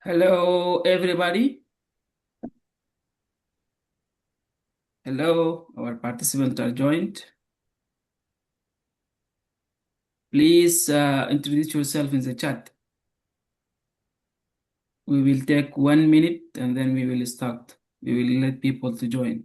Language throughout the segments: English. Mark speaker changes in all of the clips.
Speaker 1: Hello, everybody. Hello, our participants are joined. Please introduce yourself in the chat. We will take 1 minute and then we will start. We will let people to join.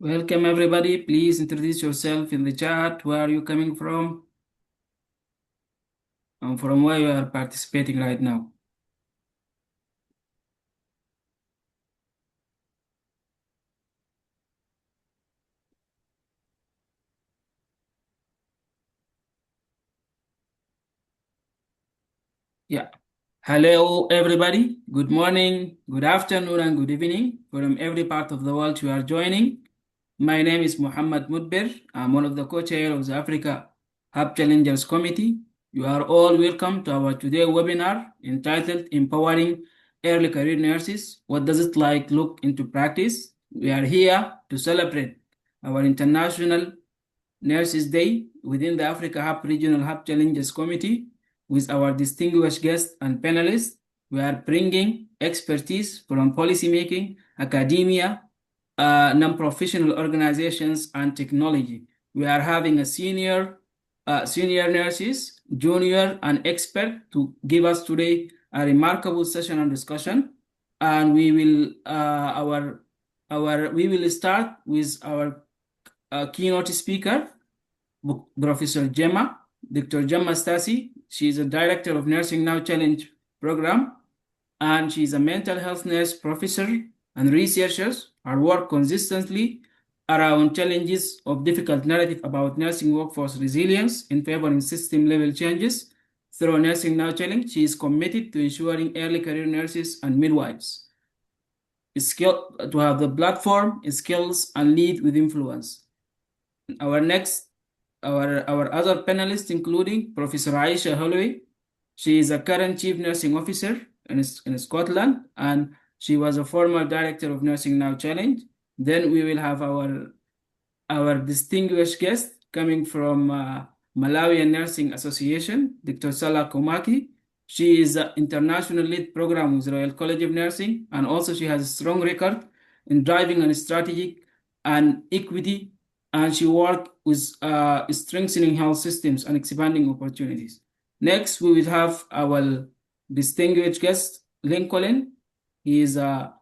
Speaker 1: Welcome, everybody. Please introduce yourself in the chat. Where are you coming from? And from where you are participating right now. Yeah. Hello, everybody. Good morning, good afternoon, and good evening from every part of the world you are joining. My name is Muhammad Mudbir. I'm one of the co-chair of the Africa Hub Challengers Committee. You are all welcome to our today webinar entitled Empowering Early Career Nurses. What does it like look into practice? We are here to celebrate our International Nurses Day within the Africa Hub Regional Hub Challenges Committee with our distinguished guests and panelists. We are bringing expertise from policymaking, academia, non-professional organizations, and technology. We are having a senior nurses, junior, and expert to give us today a remarkable session and discussion. And we will we will start with our keynote speaker, Professor Gemma, Dr. Gemma Stasi. She is a director of Nursing Now Challenge program, and she is a mental health nurse professor and researchers. Her work consistently around challenges of difficult narrative about nursing workforce resilience in favoring system-level changes. Through Nursing Now Challenge, she is committed to ensuring early career nurses and midwives to have the platform, skills, and lead with influence. Our other panelists, including Professor Aisha Holloway. She is a current chief nursing officer in Scotland, and she was a former director of Nursing Now Challenge. Then we will have our distinguished guest coming from Malawian Nursing Association, Dr. Salah Komaki. She is an international lead program with Royal College of Nursing, and also she has a strong record in driving on strategic and equity, and she worked with strengthening health systems and expanding opportunities. Next, we will have our distinguished guest, Lincoln. He is a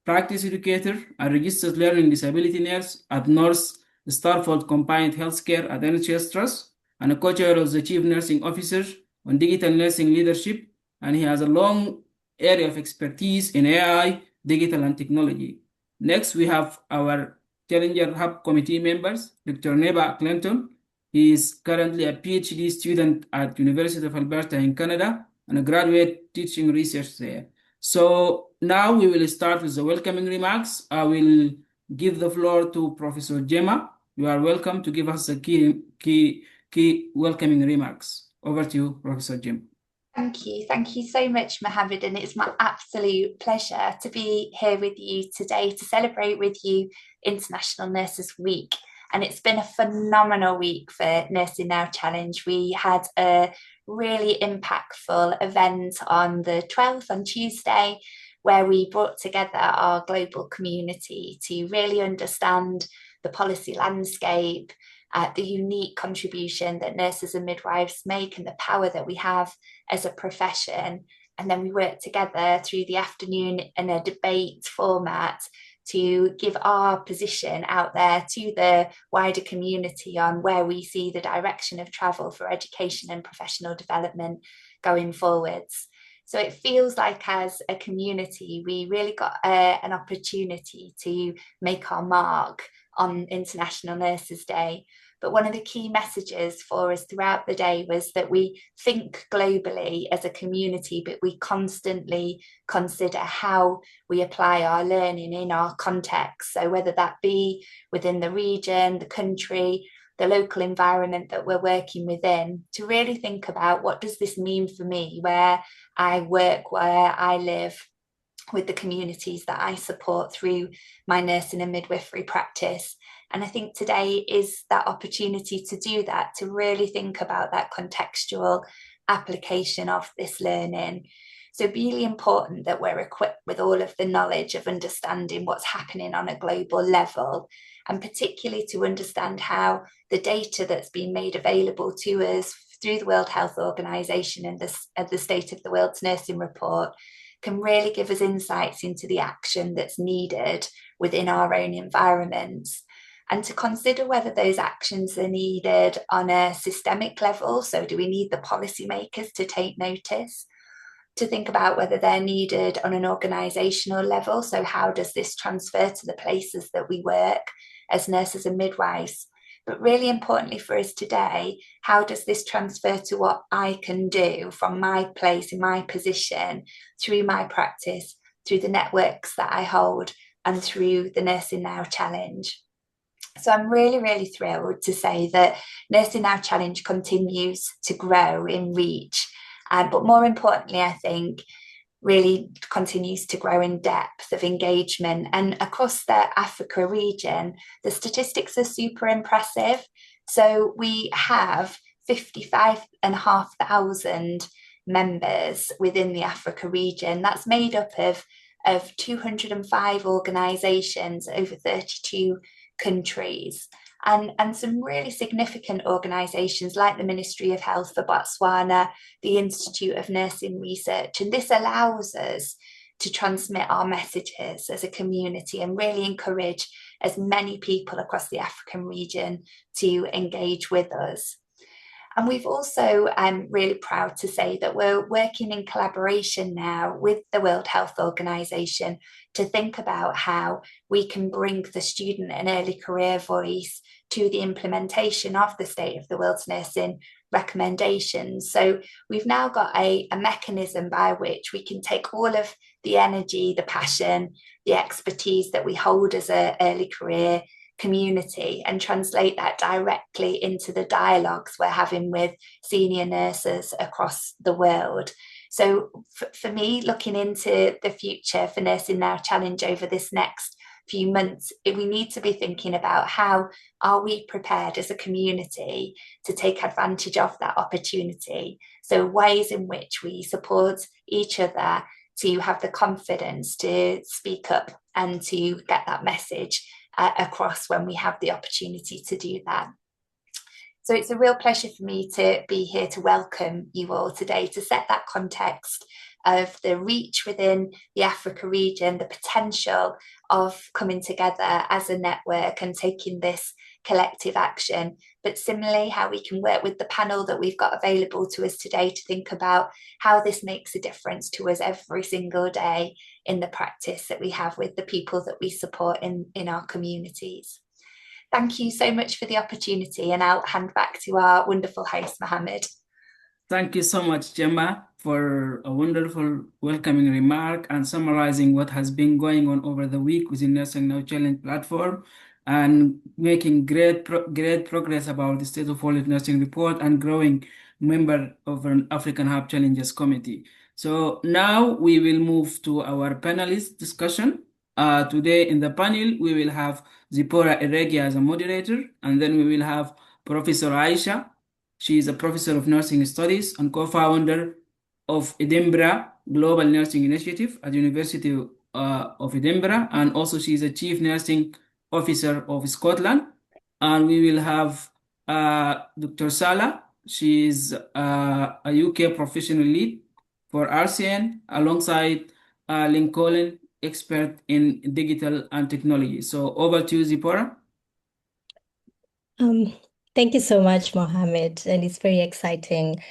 Speaker 1: practice educator and registered learning disability nurse at North Starford Combined Healthcare at NHS Trust, and a co-chair of the Chief Nursing Officer on Digital Nursing Leadership, and he has a long area of expertise in AI, digital, and technology. Next, we have our Challenger Hub committee members, Dr. Neba Clinton. He is currently a PhD student at University of Alberta in Canada and a graduate teaching research there. So now we will start with the welcoming remarks. I will give the floor to Professor Gemma. You are welcome to give us the key welcoming remarks. Over to you, Professor Gemma.
Speaker 2: Thank you. Thank you so much, Mohammed. And it's my absolute pleasure to be here with you today to celebrate with you International Nurses Week. And it's been a phenomenal week for Nursing Now Challenge. We had a really impactful event on the 12th on Tuesday, where we brought together our global community to really understand the policy landscape, the unique contribution that nurses and midwives make and the power that we have as a profession. And then we worked together through the afternoon in a debate format to give our position out there to the wider community on where we see the direction of travel for education and professional development going forwards. So it feels like as a community, we really got an opportunity to make our mark on International Nurses Day. but one of the key messages for us throughout the day was that we think globally as a community, but we constantly consider how we apply our learning in our context. So whether that be within the region, the country, the local environment that we're working within, to really think about what does this mean for me, where I work, where I live, with the communities that I support through my nursing and midwifery practice. And I think today is that opportunity to do that, to really think about that contextual application of this learning. So really important that we're equipped with all of the knowledge of understanding what's happening on a global level, and particularly to understand how the data that's been made available to us through the World Health Organization and the State of the World's Nursing Report can really give us insights into the action that's needed within our own environments, and to consider whether those actions are needed on a systemic level. So do we need the policymakers to take notice? To think about whether they're needed on an organisational level. So how does this transfer to the places that we work as nurses and midwives? But really importantly for us today, how does this transfer to what I can do from my place in my position, through my practice, through the networks that I hold, and through the Nursing Now Challenge? So I'm really, really thrilled to say that Nursing Now Challenge continues to grow in reach. But more importantly, I think really continues to grow in depth of engagement. And across the Africa region, the statistics are super impressive. So we have 55,500 members within the Africa region. That's made up of 205 organisations over 32 countries. And some really significant organisations like the Ministry of Health for Botswana, the Institute of Nursing Research. And this allows us to transmit our messages as a community and really encourage as many people across the African region to engage with us. And we've also really proud to say that we're working in collaboration now with the World Health Organization to think about how we can bring the student and early career voice to the implementation of the State of the World's Nursing recommendations. So we've now got a mechanism by which we can take all of the energy, the passion, the expertise that we hold as an early career community and translate that directly into the dialogues we're having with senior nurses across the world. So for me, looking into the future for Nursing Now Challenge over this next few months, we need to be thinking about how are we prepared as a community to take advantage of that opportunity. So ways in which we support each other to have the confidence to speak up and to get that message across when we have the opportunity to do that. So it's a real pleasure for me to be here to welcome you all today, to set that context of the reach within the Africa region, the potential of coming together as a network and taking this collective action, but similarly how we can work with the panel that we've got available to us today to think about how this makes a difference to us every single day in the practice that we have with the people that we support in our communities. Thank you so much for the opportunity, and I'll hand back to our wonderful host, Mohammed.
Speaker 1: Thank you so much, Gemma, for a wonderful welcoming remark and summarizing what has been going on over the week within Nursing Now Challenge platform, and making great progress about the State of World Nursing Report and growing member of an African Hub Challenges Committee. So now we will move to our panelist discussion. Today in the panel, we will have Zipporah Iregi as a moderator, and then we will have Professor Aisha. She is a professor of nursing studies and co-founder of Edinburgh Global Nursing Initiative at the University of Edinburgh, and also she is a chief nursing officer of Scotland. And we will have Dr. Salah. She is a UK professional lead for RCN alongside Lincoln, expert in digital and technology. So over to you, Zipporah.
Speaker 3: Thank you so much, Mohammed. And it's very exciting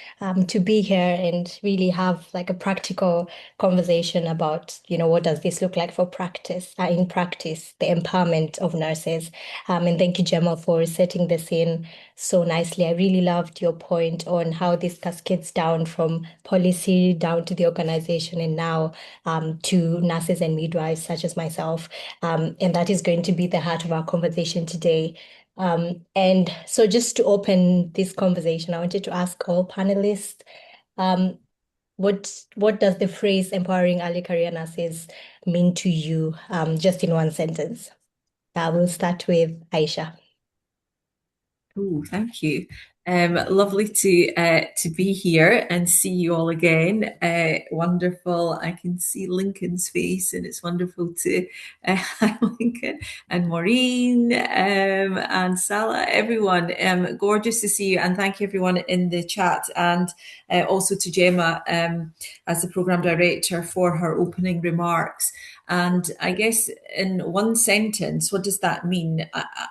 Speaker 3: to be here and really have like a practical conversation about, what does this look like for practice, in practice, the empowerment of nurses. And thank you, Gemma, for setting the scene so nicely. I really loved your point on how this cascades down from policy down to the organization and now to nurses and midwives such as myself. And that is going to be the heart of our conversation today. And so just to open this conversation, I wanted to ask all panelists, um, what does the phrase empowering early career nurses mean to you, just in one sentence? We'll start with Aisha.
Speaker 4: Oh, thank you. Lovely to be here and see you all again. Wonderful. I can see Lincoln's face, and it's wonderful to hi, Lincoln and Maureen and Salah, everyone. Gorgeous to see you, and thank you everyone in the chat, and also to Gemma as the program director for her opening remarks. And I guess in one sentence, what does that mean?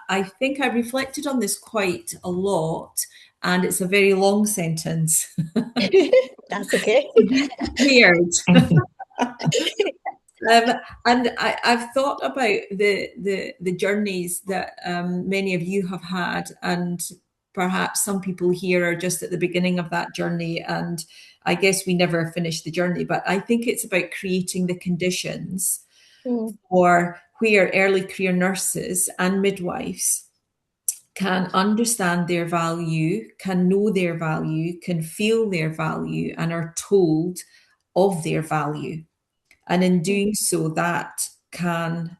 Speaker 4: I think I reflected on this quite a lot, and it's a very long sentence.
Speaker 3: That's okay.
Speaker 4: Weird. And I've thought about the journeys that many of you have had, and perhaps some people here are just at the beginning of that journey, and I guess we never finish the journey. But I think it's about creating the conditions for where early career nurses and midwives can understand their value, can know their value, can feel their value, and are told of their value. And in doing so, that can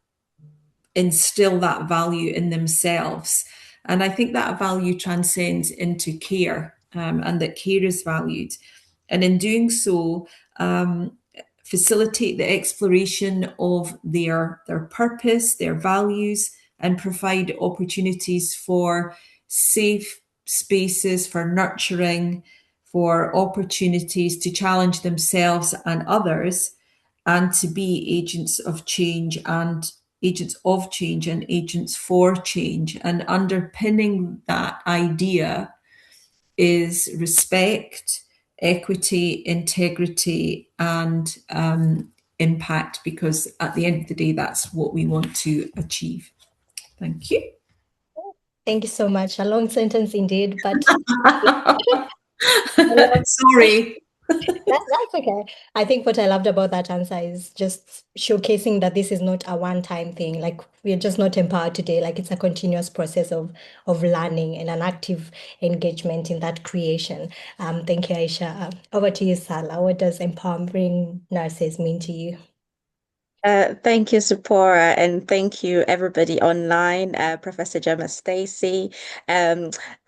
Speaker 4: instill that value in themselves. And I think that value transcends into care, and that care is valued. And in doing so, facilitate the exploration of their purpose, their values, and provide opportunities for safe spaces for nurturing, for opportunities to challenge themselves and others, and to be agents of change and agents for change. And underpinning that idea is respect, equity, integrity, and impact, because at the end of the day, that's what we want to achieve. Thank you.
Speaker 3: Thank you so much. A long sentence indeed, but
Speaker 4: sorry.
Speaker 3: That's okay. I think what I loved about that answer is just showcasing that this is not a one-time thing. Like we're just not empowered today. Like it's a continuous process of learning and an active engagement in that creation. Thank you, Aisha. Over to you, Salah. What does empowering nurses mean to you?
Speaker 5: Thank you, Zipporah, and thank you, everybody online, Professor Gemma Stacy.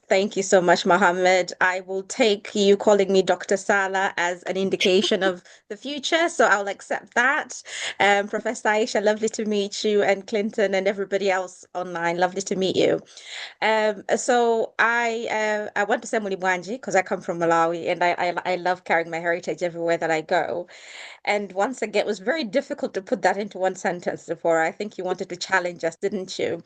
Speaker 5: Thank you so much, Mohammed. I will take you calling me Dr. Salah as an indication of the future, so I'll accept that. Professor Aisha, lovely to meet you, and Clinton and everybody else online, lovely to meet you. So I want to say Mulimwanji because I come from Malawi, and I love carrying my heritage everywhere that I go. And once again, it was very difficult to put that into one sentence before. I think you wanted to challenge us, didn't you?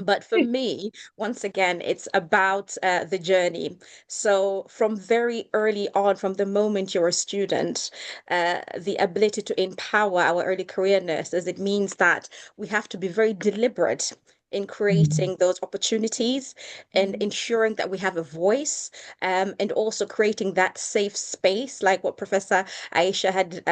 Speaker 5: But for me, once again, it's about the journey. So from very early on, from the moment you're a student, the ability to empower our early career nurses, it means that we have to be very deliberate in creating those opportunities and ensuring that we have a voice, and also creating that safe space, like what Professor Aisha had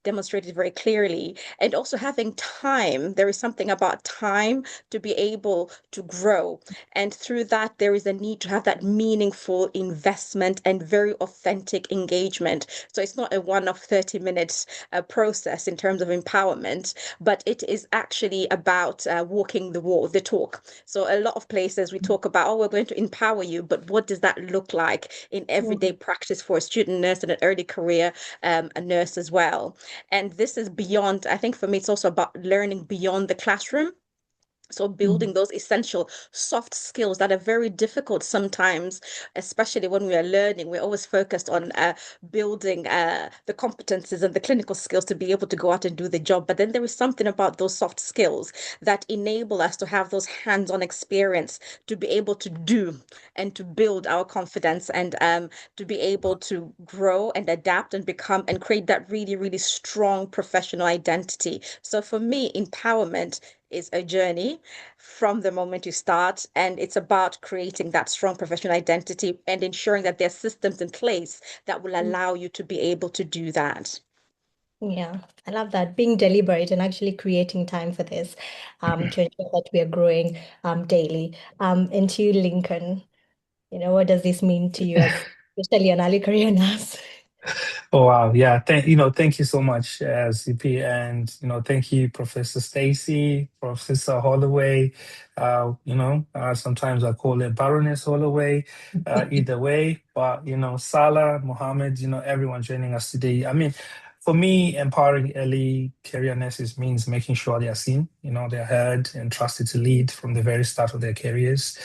Speaker 5: demonstrated very clearly, and also having time. There is something about time to be able to grow. And through that, there is a need to have that meaningful investment and very authentic engagement. So it's not a one-off 30 minutes process in terms of empowerment, but it is actually about walking the walk, the talk. So a lot of places we talk about, oh, we're going to empower you, but what does that look like in everyday practice for a student nurse and an early career a nurse as well? And this is beyond, I think for me, it's also about learning beyond the classroom. So building those essential soft skills that are very difficult sometimes, especially when we are learning, we're always focused on building the competencies and the clinical skills to be able to go out and do the job. But then there is something about those soft skills that enable us to have those hands-on experience to be able to do and to build our confidence and to be able to grow and adapt and become and create that really, really strong professional identity. So for me, empowerment is a journey from the moment you start, and it's about creating that strong professional identity and ensuring that there are systems in place that will allow you to be able to do that.
Speaker 3: Yeah, I love that. Being deliberate and actually creating time for this to ensure that we are growing daily. And to you, Lincoln, what does this mean to you as especially an early career nurse?
Speaker 6: Oh wow, yeah. Thank you so much, CP, and thank you, Professor Stacy, Professor Holloway. Sometimes I call it Baroness Holloway. Either way, but Salah, Mohammed, everyone joining us today. I mean, for me, empowering early career nurses means making sure they are seen, they're heard and trusted to lead from the very start of their careers.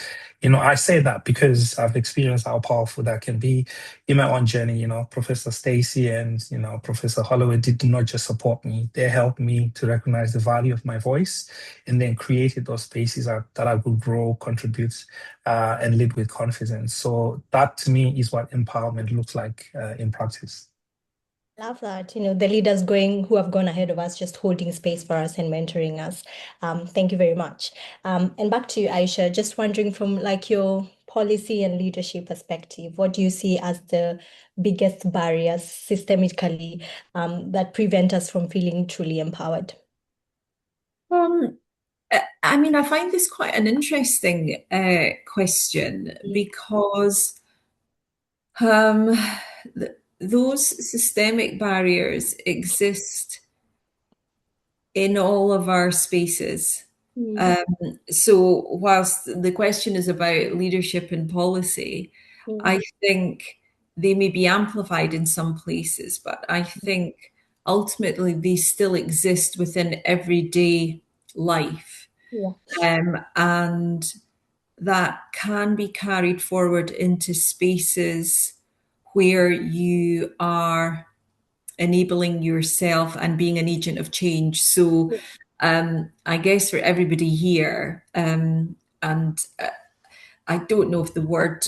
Speaker 6: I say that because I've experienced how powerful that can be in my own journey. Professor Stacy and Professor Holloway did not just support me; they helped me to recognize the value of my voice, and then created those spaces that I could grow, contribute, and lead with confidence. So that to me is what empowerment looks like in practice.
Speaker 3: Love that, the leaders who have gone ahead of us, just holding space for us and mentoring us. Thank you very much. And back to you, Aisha, just wondering from like your policy and leadership perspective, what do you see as the biggest barriers systemically that prevent us from feeling truly empowered?
Speaker 4: I mean, I find this quite an interesting question because those systemic barriers exist in all of our spaces. So whilst the question is about leadership and policy, I think they may be amplified in some places, but I think ultimately they still exist within everyday life. And that can be carried forward into spaces where you are enabling yourself and being an agent of change. So I guess for everybody here, and I don't know if the word,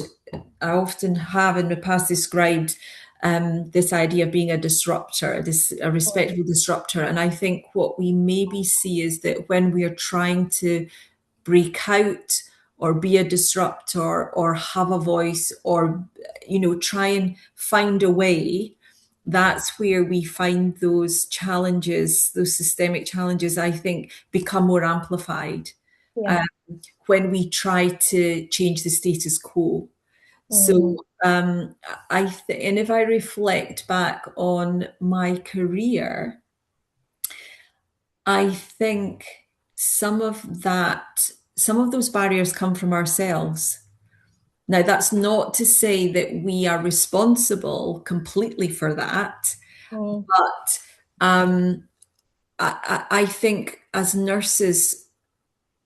Speaker 4: I often have in the past described this idea of being a disruptor, a respectful disruptor. And I think what we maybe see is that when we are trying to break out or be a disruptor or have a voice or, try and find a way, that's where we find those challenges, those systemic challenges, I think, become more amplified when we try to change the status quo. So and if I reflect back on my career, I think some of those barriers come from ourselves. Now, that's not to say that we are responsible completely for that, but I think as nurses,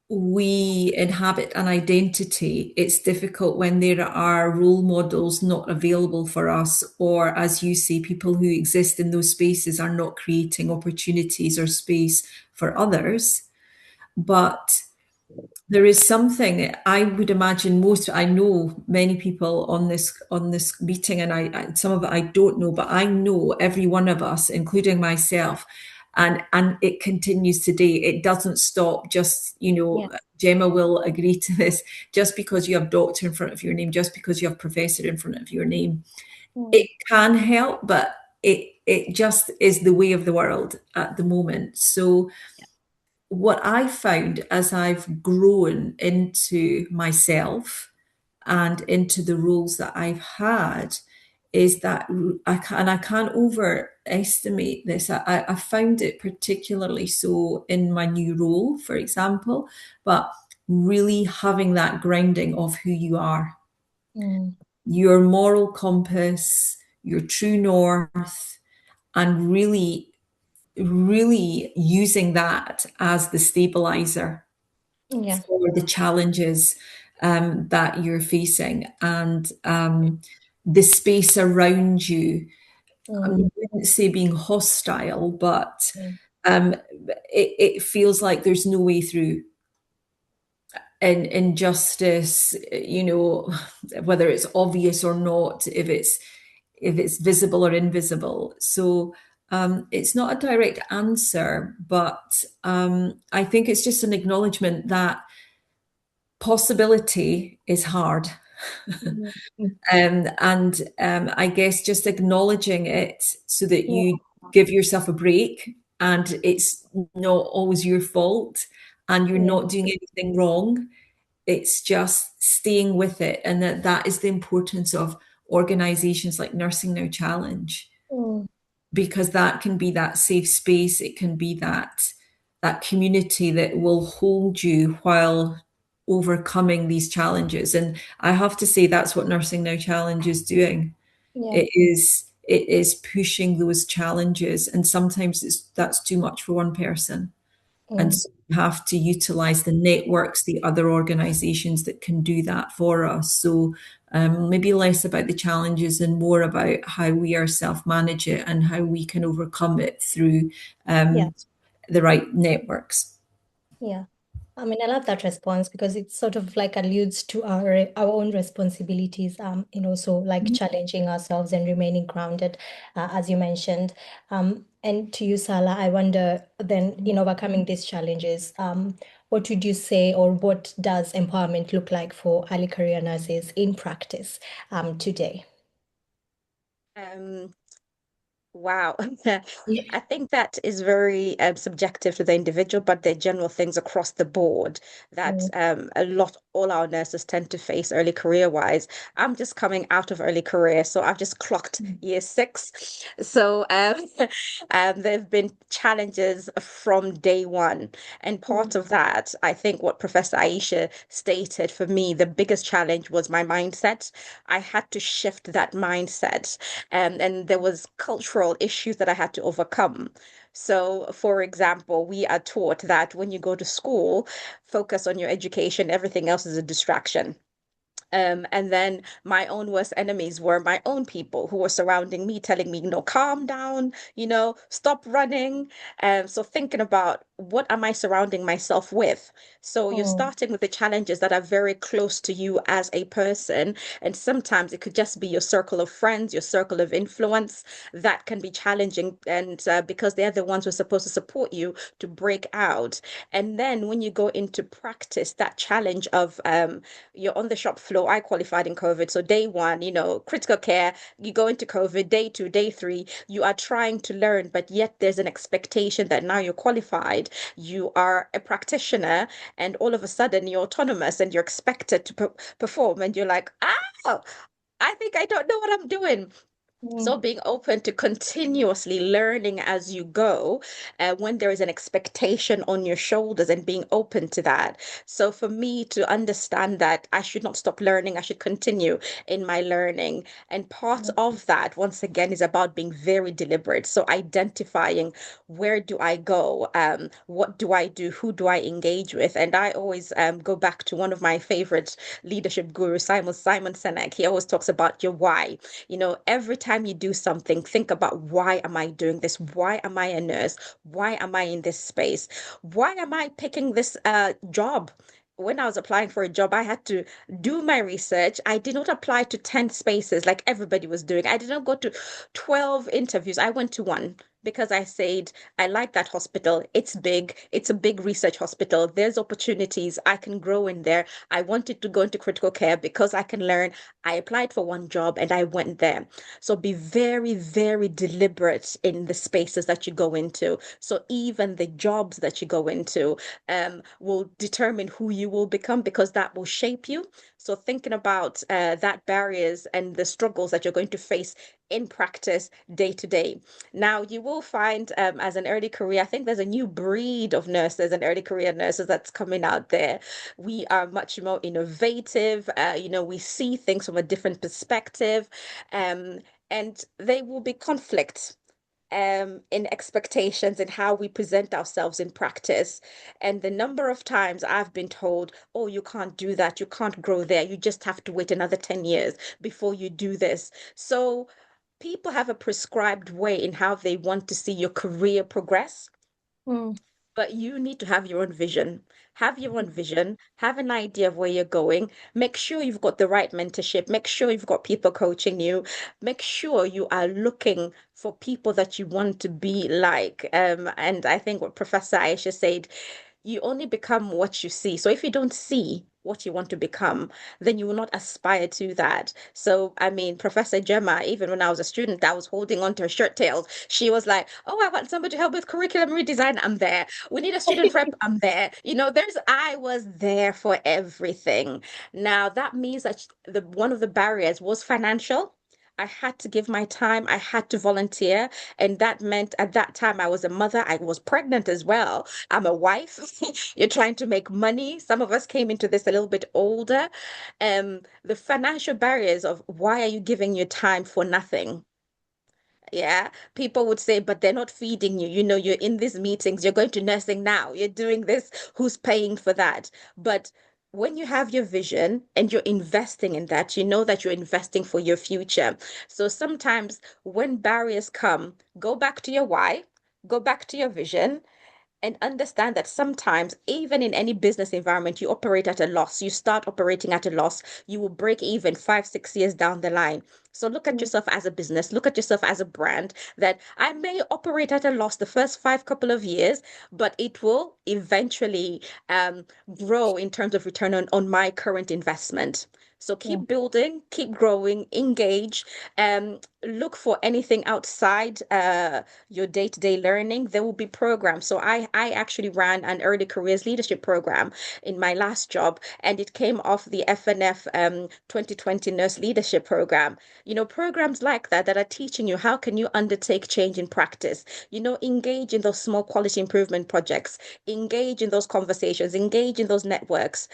Speaker 4: we inhabit an identity. It's difficult when there are role models not available for us, or as you say, people who exist in those spaces are not creating opportunities or space for others. But there is something I would imagine I know many people on this meeting, and some of it I don't know, but I know every one of us, including myself, and it continues today. It doesn't stop. Just Gemma will agree to this. Just because you have doctor in front of your name, just because you have professor in front of your name, it can help, but it just is the way of the world at the moment. So what I found as I've grown into myself and into the roles that I've had is that I can't overestimate this. I found it particularly so in my new role, for example, but really having that grounding of who you are, your moral compass, your true north, and really using that as the stabilizer.
Speaker 3: Yeah.
Speaker 4: for the challenges that you're facing, and the space around you. I wouldn't say being hostile, but it feels like there's no way through. And injustice, whether it's obvious or not, if it's visible or invisible. So it's not a direct answer, but I think it's just an acknowledgement that possibility is hard. And I guess just acknowledging it so that you give yourself a break, and it's not always your fault, and you're not doing anything wrong. It's just staying with it, and that is the importance of organizations like Nursing Now Challenge, because that can be that safe space. It can be that community that will hold you while overcoming these challenges. And I have to say that's what Nursing Now Challenge is doing. It is pushing those challenges, and sometimes that's too much for one person. And so we have to utilize the networks, the other organizations that can do that for us. So maybe less about the challenges and more about how we ourselves manage it and how we can overcome it through the right networks.
Speaker 3: Yeah. I mean, I love that response because it sort of like alludes to our own responsibilities in also like challenging ourselves and remaining grounded, as you mentioned. And to you, Sala, I wonder then in overcoming these challenges, what would you say, or what does empowerment look like for early career nurses in practice today?
Speaker 5: Wow. I think that is very subjective to the individual, but they're general things across the board that all our nurses tend to face early career wise. I'm just coming out of early career, so I've just clocked year 6. So there've been challenges from day one. And part of that, I think what Professor Aisha stated, for me, the biggest challenge was my mindset. I had to shift that mindset. And there was cultural issues that I had to overcome. So, for example, we are taught that when you go to school, focus on your education, everything else is a distraction. And then my own worst enemies were my own people who were surrounding me, telling me, calm down, stop running. So thinking about what am I surrounding myself with? So you're starting with the challenges that are very close to you as a person. And sometimes it could just be your circle of friends, your circle of influence that can be challenging. And because they're the ones who are supposed to support you to break out. And then when you go into practice, that challenge of you're on the shop floor. I qualified in COVID. So day 1, critical care, you go into COVID, day 2, day 3, you are trying to learn, but yet there's an expectation that now you're qualified, you are a practitioner, and all of a sudden you're autonomous and you're expected to perform. And you're like, I think I don't know what I'm doing. So being open to continuously learning as you go, when there is an expectation on your shoulders, and being open to that. So for me to understand that I should not stop learning, I should continue in my learning. And part of that, once again, is about being very deliberate. So identifying, where do I go? What do I do? Who do I engage with? And I always go back to one of my favorite leadership gurus, Simon Sinek. He always talks about your why. Every time you do something, think about, why am I doing this? Why am I a nurse? Why am I in this space? Why am I picking this job? When I was applying for a job, I had to do my research. I did not apply to 10 spaces like everybody was doing. I did not go to 12 interviews. I went to one because I said, I like that hospital. It's big. It's a big research hospital. There's opportunities. I can grow in there. I wanted to go into critical care because I can learn. I applied for one job and I went there. So be very, very deliberate in the spaces that you go into. So even the jobs that you go into will determine who you will become, because that will shape you. So thinking about that barriers and the struggles that you're going to face in practice day to day. Now, you will find as an early career, I think there's a new breed of nurses and early career nurses that's coming out there. We are much more innovative. We see things from a different perspective, and there will be conflict. in expectations and how we present ourselves in practice. And the number of times I've been told, oh, you can't do that, you can't grow there, you just have to wait another 10 years before you do this. So people have a prescribed way in how they want to see your career progress. But you need to have your own vision. Have your own vision, have an idea of where you're going. Make sure you've got the right mentorship. Make sure you've got people coaching you. Make sure you are looking for people that you want to be like. And I think what Professor Aisha said, you only become what you see. So if you don't see what you want to become, then you will not aspire to that. So, I mean, Professor Gemma, even when I was a student, I was holding on to her shirt tails. She was like, oh, I want somebody to help with curriculum redesign. I'm there. We need a student rep. I'm there. I was there for everything. Now, that means that one of the barriers was financial. I had to give my time. I had to volunteer. And that meant at that time I was a mother. I was pregnant as well. I'm a wife. You're trying to make money. Some of us came into this a little bit older. The financial barriers of why are you giving your time for nothing? Yeah, people would say, but they're not feeding you. You're in these meetings, you're going to nursing now, you're doing this, who's paying for that? But when you have your vision and you're investing in that, you know that you're investing for your future. So sometimes when barriers come, go back to your why, go back to your vision, and understand that sometimes, even in any business environment, you operate at a loss. You start operating at a loss. You will break even 5-6 years down the line. So look at yourself as a business, look at yourself as a brand, that I may operate at a loss the first couple of years, but it will eventually grow in terms of return on my current investment. So keep building, keep growing, engage, look for anything outside your day-to-day learning. There will be programs. So I actually ran an early careers leadership program in my last job, and it came off the FNF 2020 nurse leadership program. Programs like that are teaching you how can you undertake change in practice, engage in those small quality improvement projects, engage in those conversations, engage in those networks.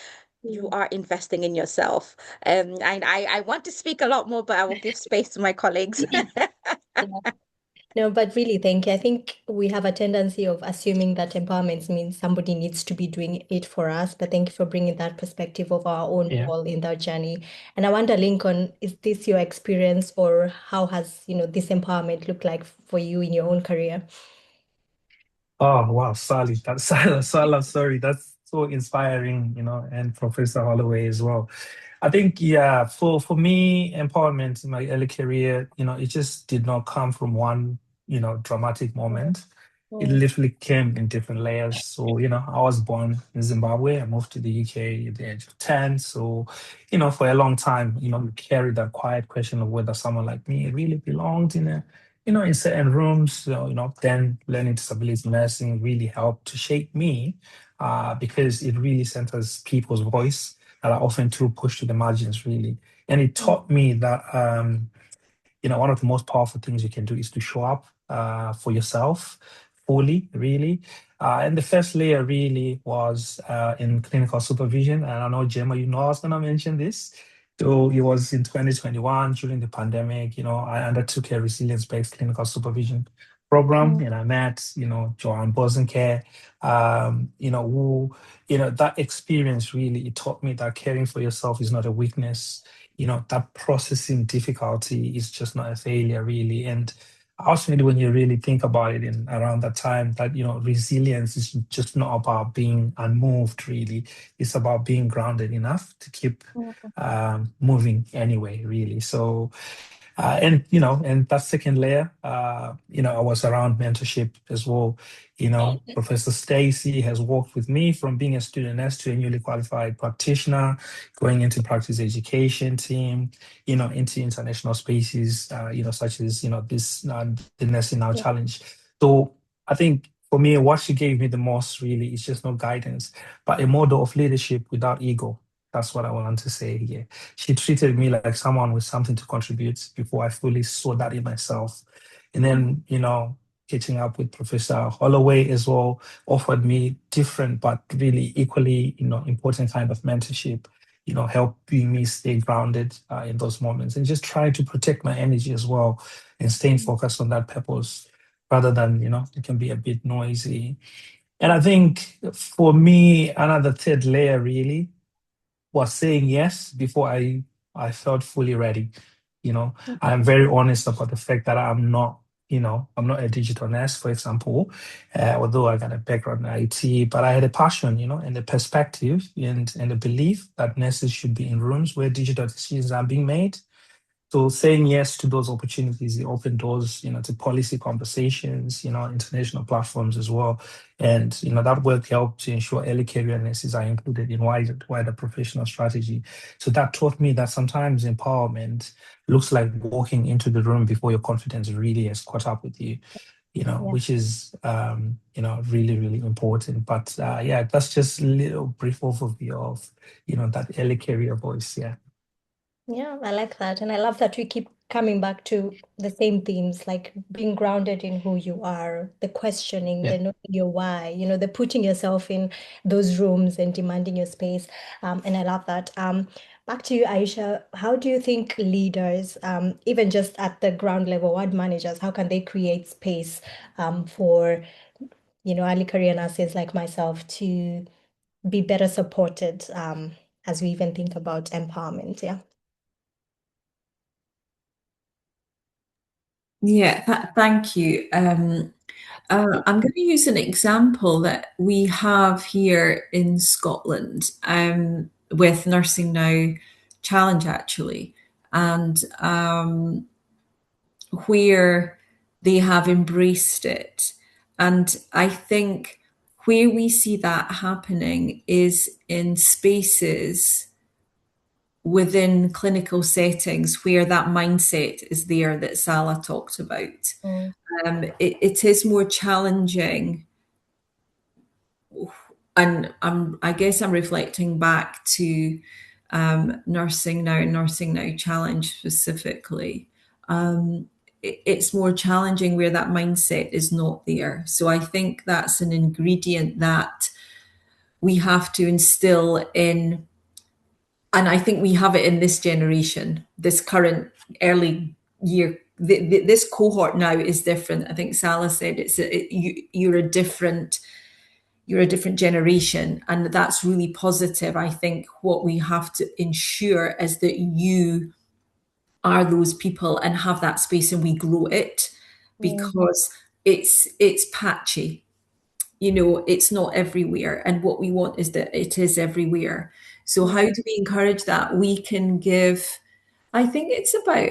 Speaker 5: You are investing in yourself. And I want to speak a lot more, but I will give space to my colleagues.
Speaker 3: No, but really, thank you. I think we have a tendency of assuming that empowerment means somebody needs to be doing it for us. But thank you for bringing that perspective of our own role in that journey. And I wonder, Lincoln, is this your experience, or how has this empowerment looked like for you in your own career?
Speaker 6: Oh, wow, Sally, Sala, sorry, that's so inspiring, and Professor Holloway as well. I think, yeah, for me, empowerment in my early career, it just did not come from one, dramatic moment. It literally came in different layers. So, I was born in Zimbabwe. I moved to the UK at the age of 10. So, for a long time, we carried that quiet question of whether someone like me really belonged in certain rooms. So, then learning disability nursing really helped to shape me because it really centers people's voice that are often too pushed to the margins, really. And it taught me that, one of the most powerful things you can do is to show up for yourself fully, really. And the first layer really was in clinical supervision. And I know, Gemma, I was going to mention this. So it was in 2021 during the pandemic, I undertook a resilience-based clinical supervision program, and I met, Joanne Bosenke, that experience really, it taught me that caring for yourself is not a weakness. That processing difficulty is just not a failure, really. And ultimately, when you really think about it in around that time, that, resilience is just not about being unmoved, really. It's about being grounded enough to keep moving anyway, really. So, and that second layer, I was around mentorship as well. Professor Stacey has worked with me from being a student nurse to a newly qualified practitioner, going into practice education team, into international spaces, such as, this, the Nursing Now Challenge. So I think for me, what she gave me the most really is just no guidance, but a model of leadership without ego. That's what I want to say here. She treated me like someone with something to contribute before I fully saw that in myself. And then, catching up with Professor Holloway as well offered me different but really equally, important kind of mentorship, helping me stay grounded in those moments and just trying to protect my energy as well and staying focused on that purpose. rather than, it can be a bit noisy. And I think for me, another third layer really was saying yes before I felt fully ready. I'm very honest about the fact that I'm not a digital nurse, for example, although I got a background in IT, but I had a passion, and a perspective and a belief that nurses should be in rooms where digital decisions are being made. So saying yes to those opportunities, it opened doors, to policy conversations, international platforms as well. And, that work helped to ensure early career nurses are included in wider professional strategy. So that taught me that sometimes empowerment looks like walking into the room before your confidence really has caught up with you, which is, really, really important. But yeah, that's just a little brief overview of, that early career voice. Yeah.
Speaker 3: Yeah, I like that. And I love that we keep coming back to the same themes, like being grounded in who you are, the questioning, the knowing your why, the putting yourself in those rooms and demanding your space. And I love that. Back to you, Aisha. How do you think leaders, even just at the ground level, ward managers, how can they create space for, early career nurses like myself to be better supported as we even think about empowerment? Yeah.
Speaker 4: Yeah, thank you. I'm going to use an example that we have here in Scotland with Nursing Now Challenge, actually, and where they have embraced it. And I think where we see that happening is in spaces within clinical settings where that mindset is there that Salah talked about. It is more challenging, and I guess I'm reflecting back to Nursing Now Challenge specifically. It's more challenging where that mindset is not there. So I think that's an ingredient that we have to instill in. And I think we have it in this generation, this current early year. This cohort now is different. I think Salah said you're a different generation, and that's really positive. I think what we have to ensure is that you are those people and have that space, and we grow it, because it's patchy. It's not everywhere. And what we want is that it is everywhere. So how do we encourage that? We can give, I think it's about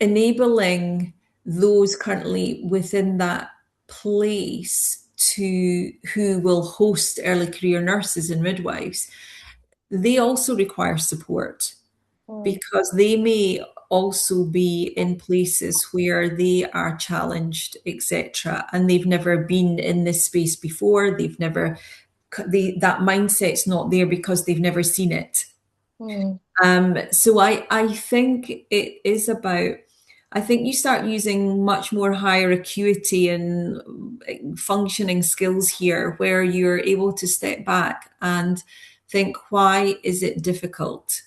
Speaker 4: enabling those currently within that place who will host early career nurses and midwives. They also require support, because they may also be in places where they are challenged, etc., and they've never been in this space before. That mindset's not there because they've never seen it. So I think it is about, I think you start using much more higher acuity and functioning skills here, where you're able to step back and think, why is it difficult?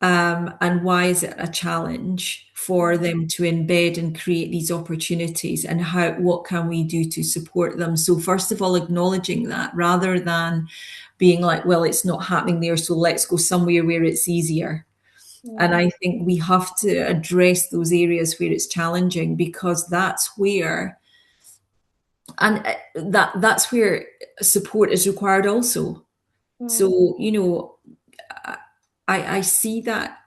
Speaker 4: And why is it a challenge for them to embed and create these opportunities, and what can we do to support them? So first of all, acknowledging that, rather than being like, well, it's not happening there, so let's go somewhere where it's easier. And I think we have to address those areas where it's challenging, because that's where support is required also. So, I see that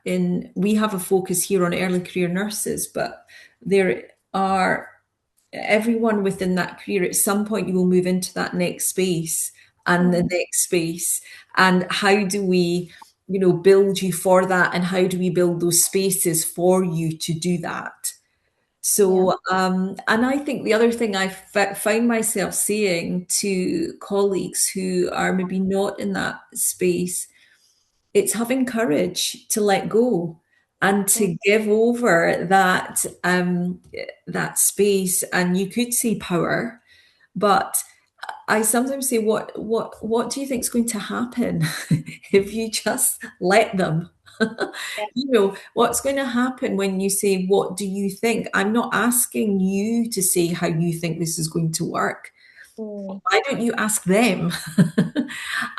Speaker 4: we have a focus here on early career nurses, but there are everyone within that career. At some point, you will move into that next space and the next space. And how do we, build you for that? And how do we build those spaces for you to do that? So, and I think the other thing I find myself saying to colleagues who are maybe not in that space, it's having courage to let go and to give over that space. And you could say power, but I sometimes say, what do you think is going to happen if you just let them? You know, what's going to happen when you say, what do you think? I'm not asking you to say how you think this is going to work. Why don't you ask them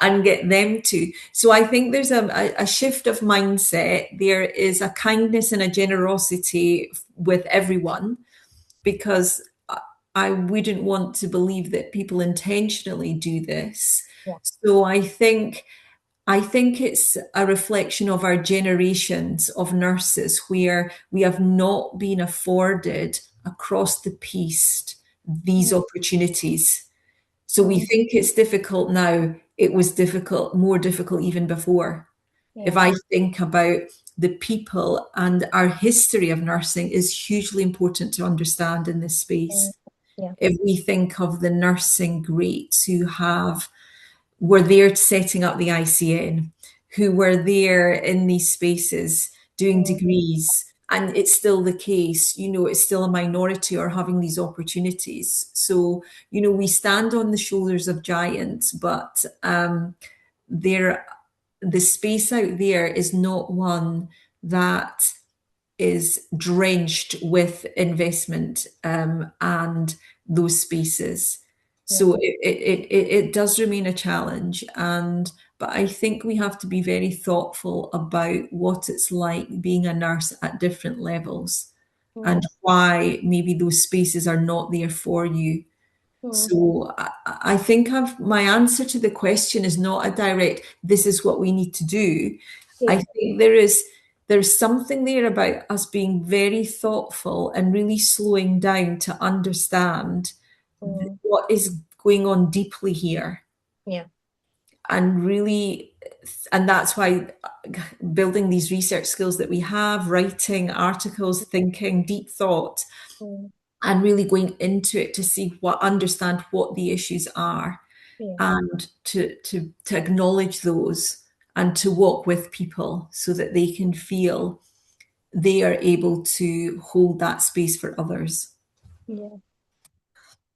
Speaker 4: and get them to? So I think there's a shift of mindset. There is a kindness and a generosity with everyone, because I wouldn't want to believe that people intentionally do this.
Speaker 3: Yeah.
Speaker 4: So I think it's a reflection of our generations of nurses, where we have not been afforded across the piece these opportunities. So we think it's difficult now. It was more difficult even before. If I think about the people, and our history of nursing is hugely important to understand in this space. If we think of the nursing greats who were there setting up the ICN, who were there in these spaces doing degrees, and it's still the case, you know, it's still a minority are having these opportunities. So, you know, we stand on the shoulders of giants, but the space out there is not one that is drenched with investment and those spaces. So it does remain a challenge, but I think we have to be very thoughtful about what it's like being a nurse at different levels, and why maybe those spaces are not there for you. So I think my answer to the question is not a direct, this is what we need to do. I think there's something there about us being very thoughtful and really slowing down to understand what is going on deeply here.
Speaker 3: Yeah.
Speaker 4: And really, and that's why building these research skills that we have, writing articles, thinking, deep thought, and really going into it to understand what the issues are, and to acknowledge those, and to walk with people so that they can feel they are able to hold that space for others.
Speaker 3: Yeah.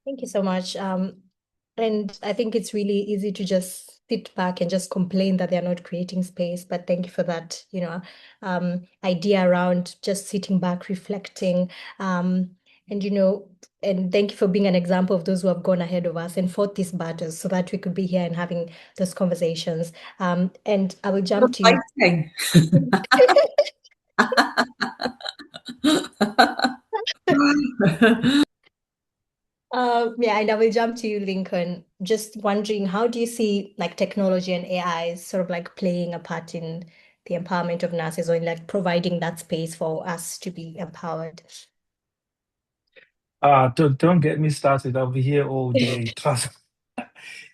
Speaker 3: Thank you so much. And I think it's really easy to just sit back and just complain that they're not creating space. But thank you for that, you know, idea around just sitting back, reflecting, and, you know, and thank you for being an example of those who have gone ahead of us and fought these battles so that we could be here and having those conversations. And I will jump to you. Yeah, and I will jump to you, Lincoln. Just wondering, how do you see like technology and AI sort of like playing a part in the empowerment of nurses, or in like providing that space for us to be empowered?
Speaker 6: Don't get me started. I'll be here all day. Trust.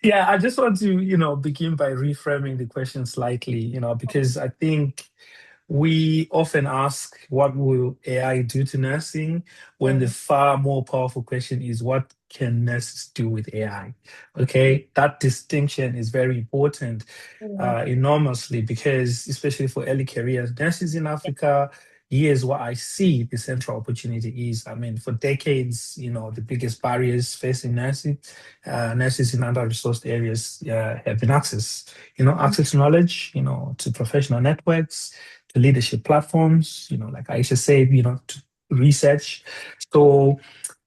Speaker 6: Yeah, I just want to, you know, begin by reframing the question slightly, you know, because I think we often ask, what will AI do to nursing? When the far more powerful question is, what can nurses do with AI? Okay, that distinction is very important, enormously, because especially for early career nurses in Africa, here's what I see the central opportunity is. I mean, for decades, you know, the biggest barriers facing nurses in under-resourced areas have been access to knowledge, you know, to professional networks, to leadership platforms, you know, like Aisha said, you know, to research. So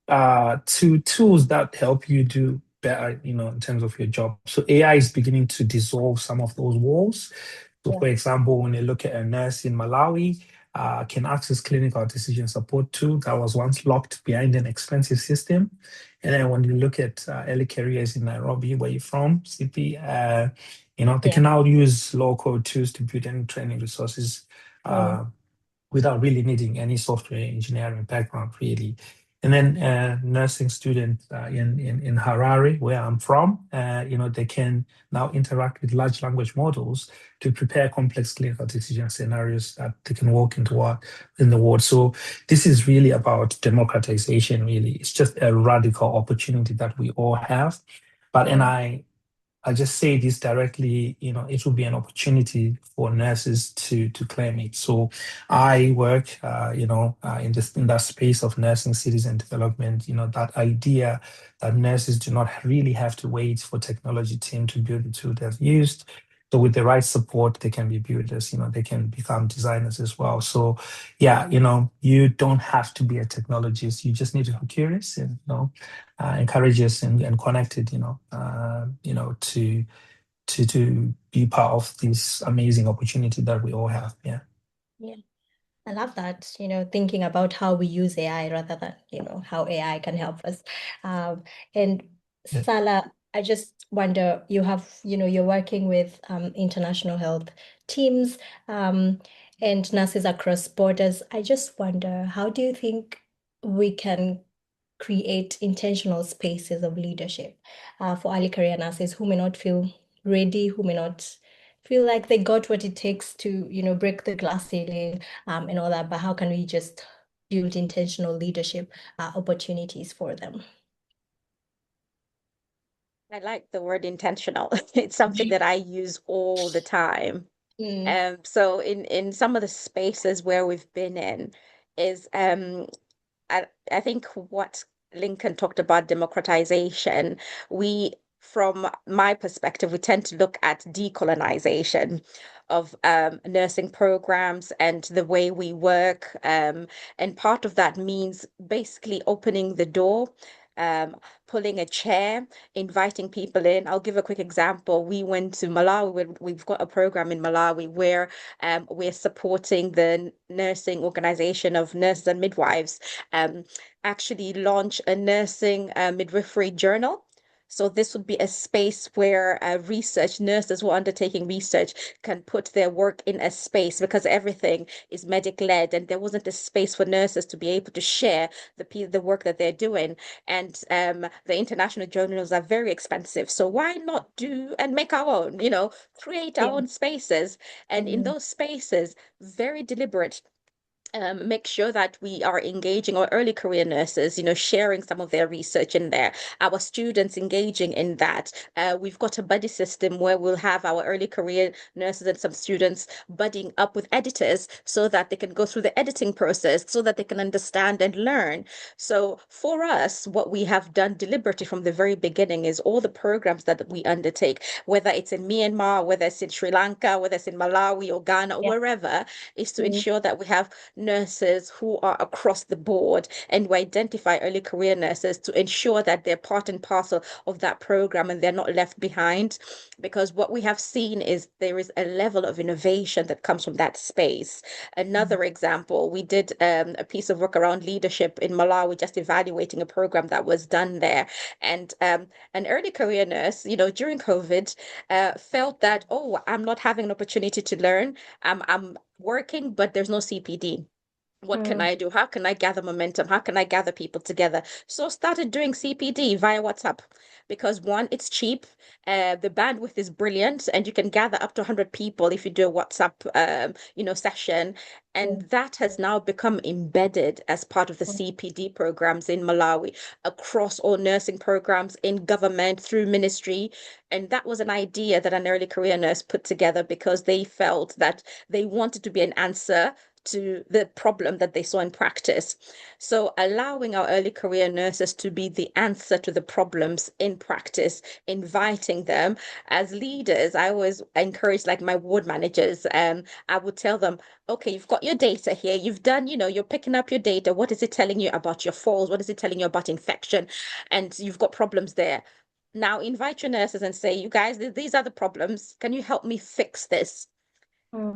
Speaker 6: to tools that help you do better, you know, in terms of your job. So AI is beginning to dissolve some of those walls. So for example, when you look at a nurse in Malawi, can access clinical decision support tool that was once locked behind an expensive system. And then when you look at early careers in Nairobi, where you're from, CP, you know, they can now use low-code tools to build any training resources without really needing any software engineering background, really. And then nursing students in Harare, where I'm from, you know, they can now interact with large language models to prepare complex clinical decision scenarios that they can walk into in the ward. So this is really about democratization, really. It's just a radical opportunity that we all have. But, and I just say this directly, you know, it will be an opportunity for nurses to claim it. So I work, you know, in that space of nursing citizen development, you know, that idea that nurses do not really have to wait for technology team to build the tool they've used So with the right support, they can be builders, they can become designers as well. So yeah, you don't have to be a technologist. You just need to be curious and, encourageous and connected, to be part of this amazing opportunity that we all have. Yeah.
Speaker 3: Yeah. I love that, thinking about how we use AI rather than, how AI can help us. And
Speaker 6: Yeah.
Speaker 3: Salah, I just wonder, you're working with international health teams and nurses across borders. I just wonder, how do you think we can create intentional spaces of leadership for early career nurses who may not feel ready, who may not feel like they got what it takes to, break the glass ceiling and all that, but how can we just build intentional leadership opportunities for them?
Speaker 5: I like the word intentional. It's something that I use all the time. So in some of the spaces where we've been in is I think what Lincoln talked about democratization, from my perspective, we tend to look at decolonization of nursing programs and the way we work. And part of that means basically opening the door, pulling a chair, inviting people in. I'll give a quick example. We went to Malawi. We've got a program in Malawi where we're supporting the nursing organization of nurses and midwives actually launch a nursing midwifery journal. So this would be a space where nurses who are undertaking research can put their work in a space, because everything is medic-led, and there wasn't a space for nurses to be able to share the work that they're doing. And the international journals are very expensive. So why not do and make our own, create our own spaces. And in those spaces, very deliberate, make sure that we are engaging our early career nurses, sharing some of their research in there, our students engaging in that. We've got a buddy system where we'll have our early career nurses and some students buddying up with editors so that they can go through the editing process, so that they can understand and learn. So for us, what we have done deliberately from the very beginning is all the programs that we undertake, whether it's in Myanmar, whether it's in Sri Lanka, whether it's in Malawi or Ghana or wherever, is to ensure that we have nurses who are across the board, and we identify early career nurses to ensure that they're part and parcel of that program and they're not left behind. Because what we have seen is there is a level of innovation that comes from that space. Another example, we did a piece of work around leadership in Malawi, just evaluating a program that was done there. And an early career nurse, during COVID, felt that, oh, I'm not having an opportunity to learn. I'm working, but there's no CPD. What can I do? How can I gather momentum? How can I gather people together? So started doing CPD via WhatsApp, because one, it's cheap. The bandwidth is brilliant, and you can gather up to 100 people if you do a WhatsApp, session. And that has now become embedded as part of the CPD programs in Malawi, across all nursing programs, in government, through ministry. And that was an idea that an early career nurse put together because they felt that they wanted to be an answer to the problem that they saw in practice. So allowing our early career nurses to be the answer to the problems in practice, inviting them as leaders. I always encourage, like, my ward managers, I would tell them, okay, you've got your data here. You've done, you're picking up your data. What is it telling you about your falls? What is it telling you about infection? And you've got problems there. Now invite your nurses and say, you guys, these are the problems. Can you help me fix this?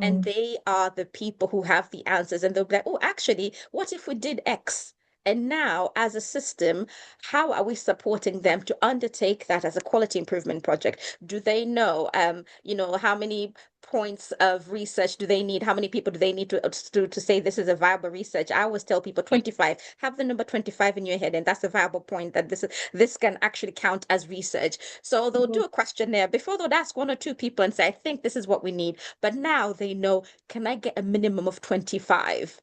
Speaker 5: And they are the people who have the answers, and they'll be like, oh, actually, what if we did X? And now, as a system, how are we supporting them to undertake that as a quality improvement project? Do they know, how many points of research do they need? How many people do they need to say this is a viable research? I always tell people 25. Have the number 25 in your head, and that's a viable point, that this can actually count as research. So they'll do a questionnaire. Before, they'll ask one or two people and say, I think this is what we need. But now they know, can I get a minimum of 25?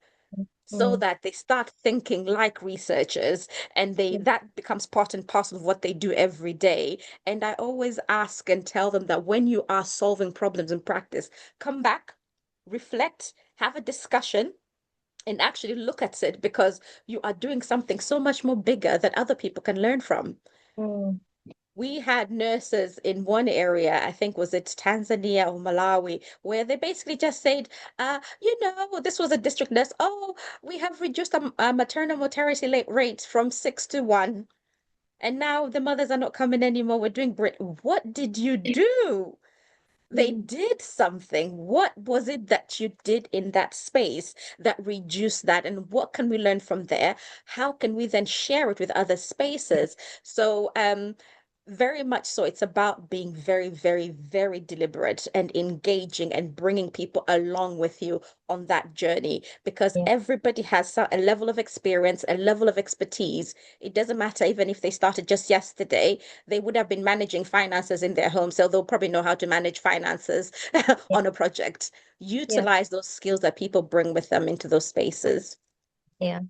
Speaker 5: So that they start thinking like researchers, and that becomes part and parcel of what they do every day. And I always ask and tell them that when you are solving problems in practice, come back, reflect, have a discussion, and actually look at it, because you are doing something so much more bigger that other people can learn from. we had nurses in one area, I think was it Tanzania or Malawi, where they basically just said, this was a district nurse. Oh, we have reduced a maternal mortality rate from 6 to 1. And now the mothers are not coming anymore. We're doing great. What did you do? They did something. What was it that you did in that space that reduced that? And what can we learn from there? How can we then share it with other spaces? So, very much so, it's about being very, very, very deliberate and engaging and bringing people along with you on that journey, because everybody has a level of experience, a level of expertise. It doesn't matter even if they started just yesterday, they would have been managing finances in their home, so they'll probably know how to manage finances on a project. Utilize those skills that people bring with them into those spaces.
Speaker 3: Yeah.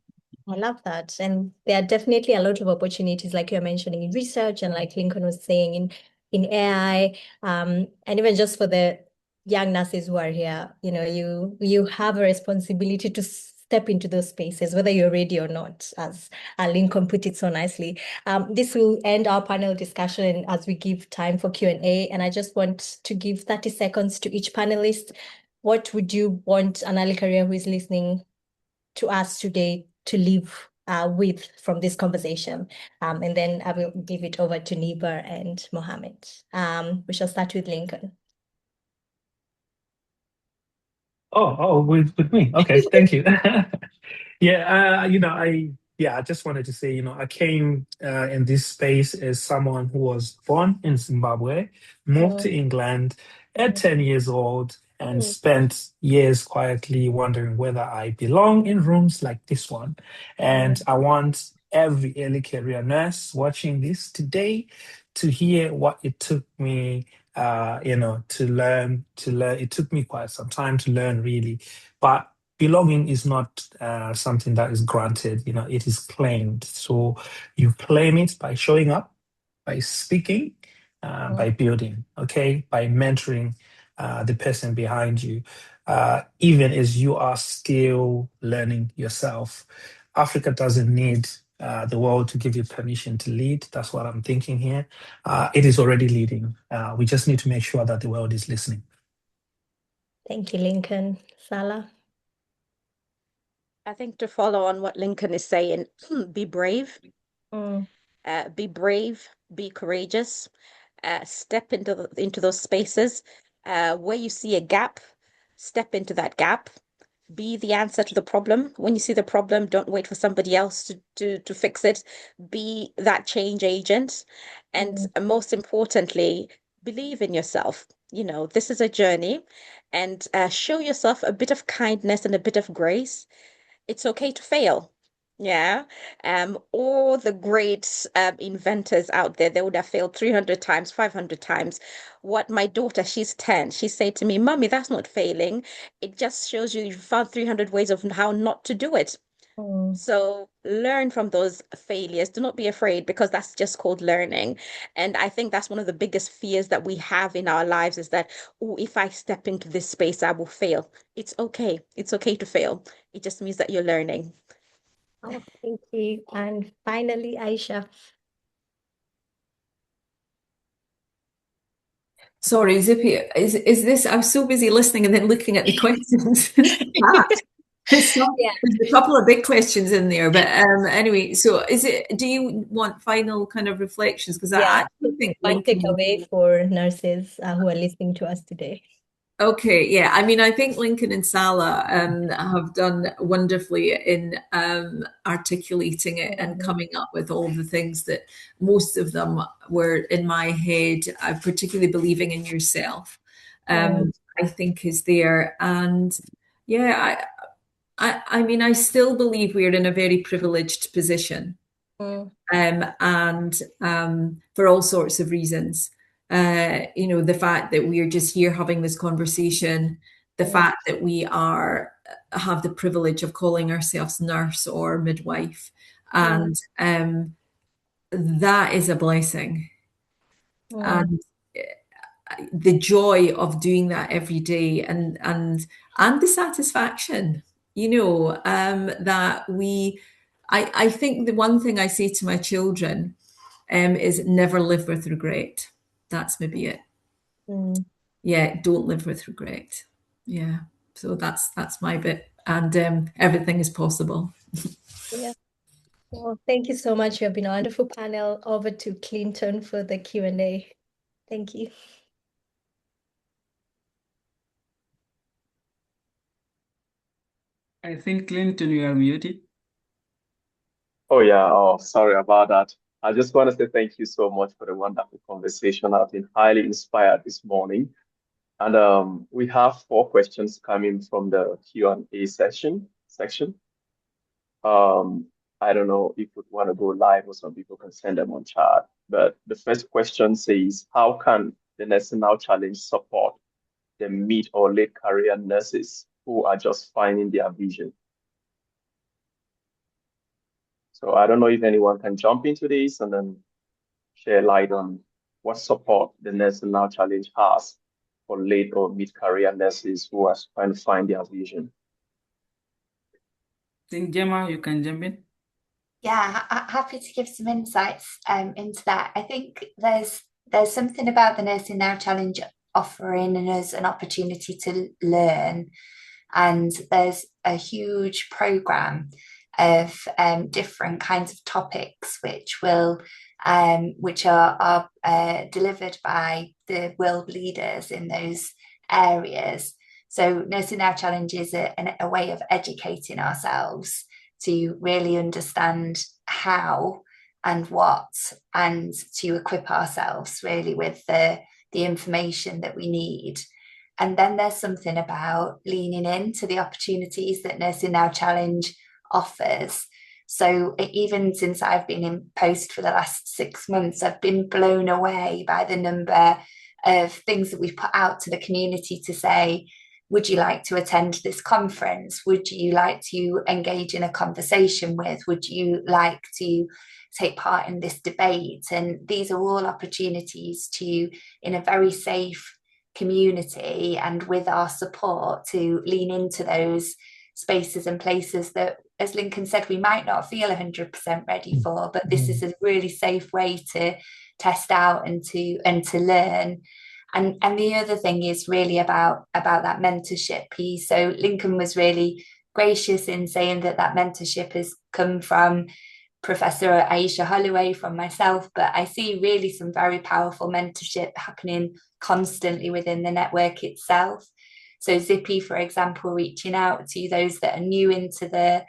Speaker 3: I love that. And there are definitely a lot of opportunities, like you're mentioning, in research, and like Lincoln was saying, in AI, and even just for the young nurses who are here, you have a responsibility to step into those spaces, whether you're ready or not, as Lincoln put it so nicely. This will end our panel discussion as we give time for Q&A. And I just want to give 30 seconds to each panelist. What would you want an early career who is listening to us today to leave with from this conversation? And then I will give it over to Nibar and Mohammed. We shall start with Lincoln.
Speaker 6: With me. Okay, thank you. I just wanted to say, I came in this space as someone who was born in Zimbabwe, moved to England at 10 years old, and spent years quietly wondering whether I belong in rooms like this one. And I want every early career nurse watching this today to hear what it took me to learn. It took me quite some time to learn, really. But belonging is not something that is granted, it is claimed. So you claim it by showing up, by speaking, by building, okay, by mentoring the person behind you, even as you are still learning yourself. Africa doesn't need the world to give you permission to lead. That's what I'm thinking here. It is already leading. We just need to make sure that the world is listening.
Speaker 3: Thank you, Lincoln. Salah?
Speaker 5: I think to follow on what Lincoln is saying, be brave. Be brave, be courageous. Step into those spaces where you see a gap. Step into that gap. Be the answer to the problem. When you see the problem, don't wait for somebody else to fix it. Be that change agent. And most importantly, believe in yourself. This is a journey, and show yourself a bit of kindness and a bit of grace. It's okay to fail. Yeah. All the great inventors out there, they would have failed 300 times, 500 times. What my daughter, she's 10, she said to me, Mommy, that's not failing. It just shows you found 300 ways of how not to do it. So learn from those failures. Do not be afraid, because that's just called learning. And I think that's one of the biggest fears that we have in our lives, is that, oh, if I step into this space, I will fail. It's okay. It's okay to fail. It just means that you're learning.
Speaker 3: Oh, thank you. And finally, Aisha.
Speaker 4: Sorry, Zippy, is this, I was so busy listening and then looking at the questions. There's a couple of big questions in there, but anyway, so do you want final kind of reflections? Because I actually think
Speaker 3: one takeaway for nurses who are listening to us today.
Speaker 4: Okay, yeah. I mean, I think Lincoln and Salah have done wonderfully in articulating it and coming up with all the things that most of them were in my head, particularly believing in yourself, I think is there. And yeah, I mean, I still believe we're in a very privileged position, and for all sorts of reasons. The fact that we're just here having this conversation, the fact that we have the privilege of calling ourselves nurse or midwife, and that is a blessing. And the joy of doing that every day, and the satisfaction, that I think the one thing I say to my children is never live with regret. That's maybe it. Yeah, don't live with regret. Yeah, so that's my bit, and everything is possible.
Speaker 3: Yeah. Well, thank you so much. You have been a wonderful panel. Over to Clinton for the Q&A. Thank you.
Speaker 1: I think, Clinton, you are muted.
Speaker 7: Oh, yeah. Oh, sorry about that. I just want to say thank you so much for the wonderful conversation. I've been highly inspired this morning. And we have 4 questions coming from the Q&A section. I don't know if we want to go live or some people can send them on chat. But the first question says, how can the Nursing Now Challenge support the mid or late career nurses who are just finding their vision? So I don't know if anyone can jump into this and then share light on what support the Nursing Now Challenge has for late or mid-career nurses who are trying to find their vision.
Speaker 1: I think, Gemma, you can jump in.
Speaker 2: Yeah, happy to give some insights into that. I think there's something about the Nursing Now Challenge offering us an opportunity to learn, and there's a huge program of different kinds of topics which are delivered by the world leaders in those areas. So Nursing Now Challenge is a way of educating ourselves to really understand how and what, and to equip ourselves really with the information that we need. And then there's something about leaning into the opportunities that Nursing Now Challenge offers. So even since I've been in post for the last 6 months, I've been blown away by the number of things that we've put out to the community to say, would you like to attend this conference? Would you like to engage in a conversation with? Would you like to take part in this debate? And these are all opportunities to, in a very safe community and with our support, to lean into those spaces and places that, as Lincoln said, we might not feel 100% ready for, but this is a really safe way to test out and to learn. And the other thing is really about that mentorship piece. So Lincoln was really gracious in saying that mentorship has come from Professor Aisha Holloway, from myself, but I see really some very powerful mentorship happening constantly within the network itself. So Zippy, for example, reaching out to those that are new into the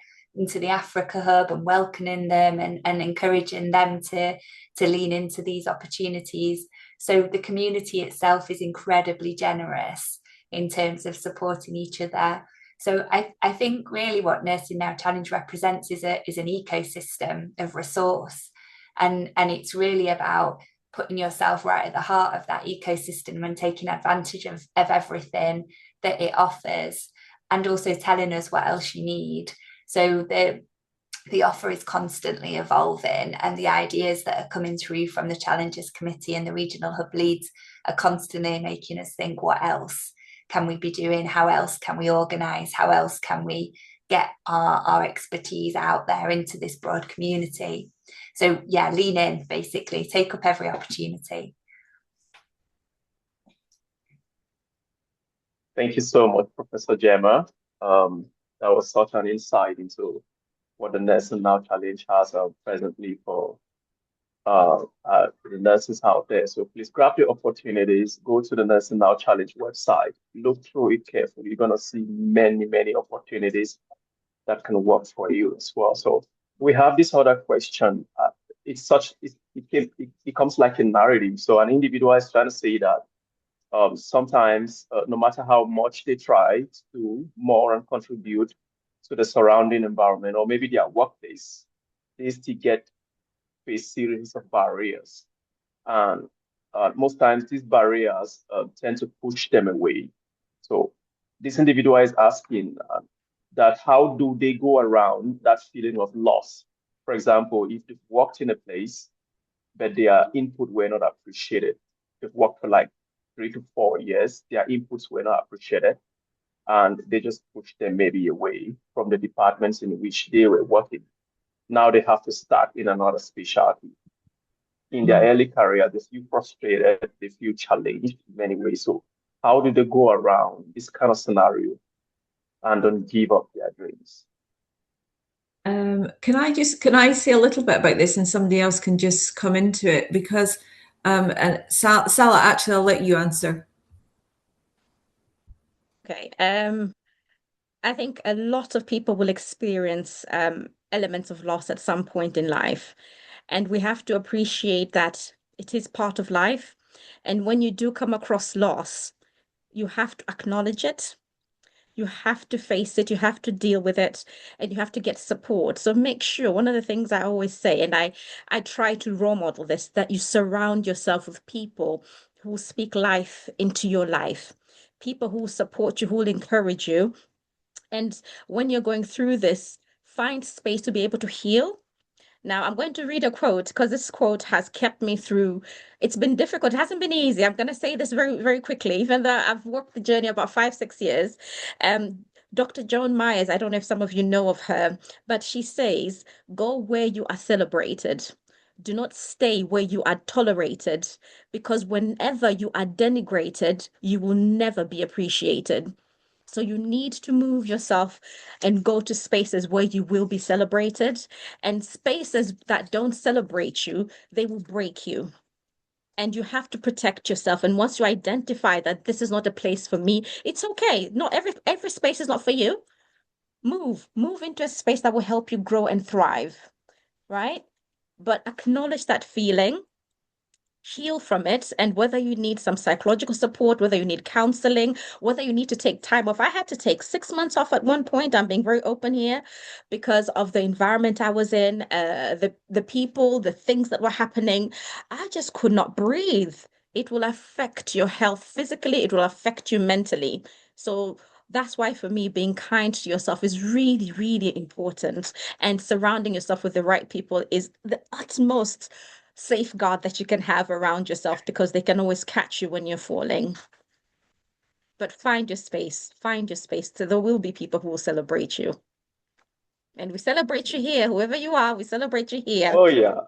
Speaker 2: Africa Hub and welcoming them and encouraging them to lean into these opportunities. So the community itself is incredibly generous in terms of supporting each other. So I think really what Nursing Now Challenge represents is an ecosystem of resource, and it's really about putting yourself right at the heart of that ecosystem and taking advantage of everything that it offers, and also telling us what else you need. So the offer is constantly evolving, and the ideas that are coming through from the Challenges Committee and the Regional Hub leads are constantly making us think, what else can we be doing? How else can we organise? How else can we get our expertise out there into this broad community? So yeah, lean in, basically, take up every opportunity.
Speaker 7: Thank you so much, Professor Gemma. That was such an insight into what the Nursing Now Challenge has presently for the nurses out there. So please grab the opportunities, go to the Nursing Now Challenge website, look through it carefully. You're going to see many, many opportunities that can work for you as well. So we have this other question. It becomes like a narrative. So an individual is trying to say that sometimes, no matter how much they try to do more and contribute to the surrounding environment or maybe their workplace, they still get a series of barriers. And most times these barriers tend to push them away. So this individual is asking that how do they go around that feeling of loss? For example, if they've worked in a place, but their input were not appreciated. They've worked for like 3 to 4 years, their inputs were not appreciated, and they just pushed them maybe away from the departments in which they were working. Now they have to start in another specialty. in their early career, they feel frustrated, they feel challenged in many ways. So how do they go around this kind of scenario and don't give up their dreams?
Speaker 4: Can I say a little bit about this, and somebody else can just come into it, because and Salah, actually, I'll let you answer.
Speaker 3: Okay. I think a lot of people will experience elements of loss at some point in life, and we have to appreciate that it is part of life. And when you do come across loss, you have to acknowledge it. You have to face it, you have to deal with it, and you have to get support. So make sure, one of the things I always say, and I try to role model this, that you surround yourself with people who speak life into your life, people who support you, who will encourage you. And when you're going through this, find space to be able to heal. Now, I'm going to read a quote because this quote has kept me through. It's been difficult. It hasn't been easy. I'm going to say this very, very quickly, even though I've worked the journey about 5, 6 years. Dr. Joan Myers, I don't know if some of you know of her, but she says, go where you are celebrated. Do not stay where you are tolerated, because whenever you are denigrated, you will never be appreciated. So you need to move yourself and go to spaces where you will be celebrated. And spaces that don't celebrate you, they will break you. And you have to protect yourself. And once you identify that this is not a place for me, it's okay. Not every space is not for you. Move into a space that will help you grow and thrive, right? But acknowledge that feeling, heal from it, and whether you need some psychological support, whether you need counseling, whether you need to take time off. I had to take 6 months off at one point. I'm being very open here, because of the environment I was in, the people, the things that were happening. I just could not breathe. It will affect your health physically, it will affect you mentally. So that's why, for me, being kind to yourself is really, really important. And surrounding yourself with the right people is the utmost safeguard that you can have around yourself, because they can always catch you when you're falling. But find your space, so there will be people who will celebrate you. And we celebrate you here, whoever you are, we celebrate you here.
Speaker 7: Oh, yeah.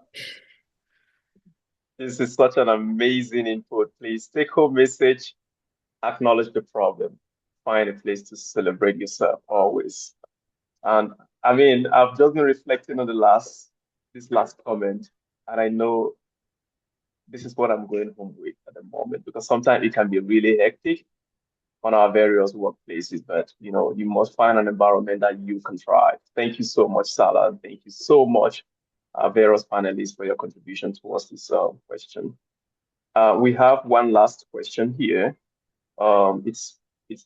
Speaker 7: This is such an amazing input. Please take home message, acknowledge the problem, find a place to celebrate yourself always. And I mean, I've just been reflecting on this last comment, and I know this is what I'm going home with at the moment, because sometimes it can be really hectic on our various workplaces, but you must find an environment that you can thrive. Thank you so much, Salah. Thank you so much, various panelists, for your contribution towards this question. We have one last question here. It's